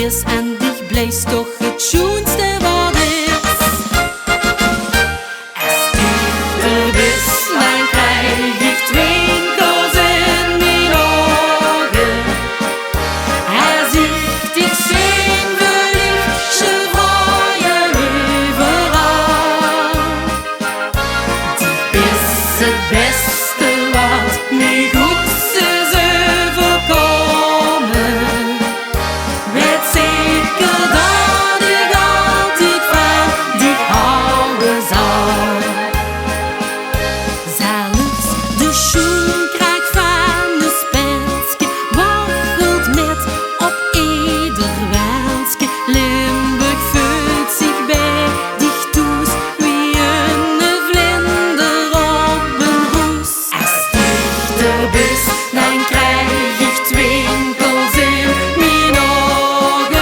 bist en dich bleist toch het schoonste wat is. Als du bist, dan krijg ik twinkels in mijn ogen. Als ik dich zie, wil ik je freuen overal. Die is het beste wat mij goed is overkomen. Weet zeker dat ik altijd van dich houden zal. Zelfs de schoenkruik van de spelske waggelt met op ieder wenske. Limburg voelt zich bij dich toes wie een vlinder op een roes. Als dichter bist, dan krijg ik twinkels in mijn ogen.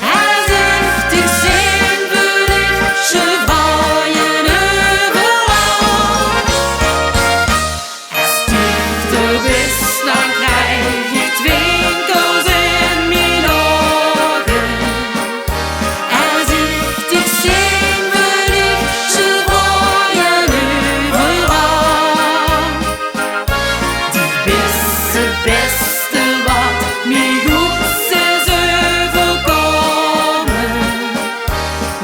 Als ik dich zie, wil ik je freuen overal. Als dichter bist, dan krijg ik twinkels in mijn ogen. Als ik dich zie, wil ik je freuen overal. Die is het beste wat mij goed is overkomen.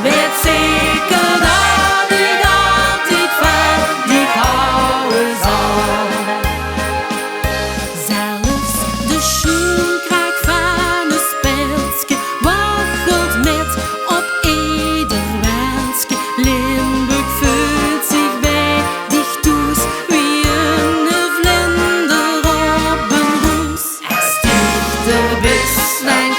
Weet zeker dat ik altijd van dich houden zal. Zelfs de schoenkraak van de spelske waggelt met op ieder wenske. Limburg voelt zich bij dich toes wie een vlinder op een roes. Als dichter bist, dan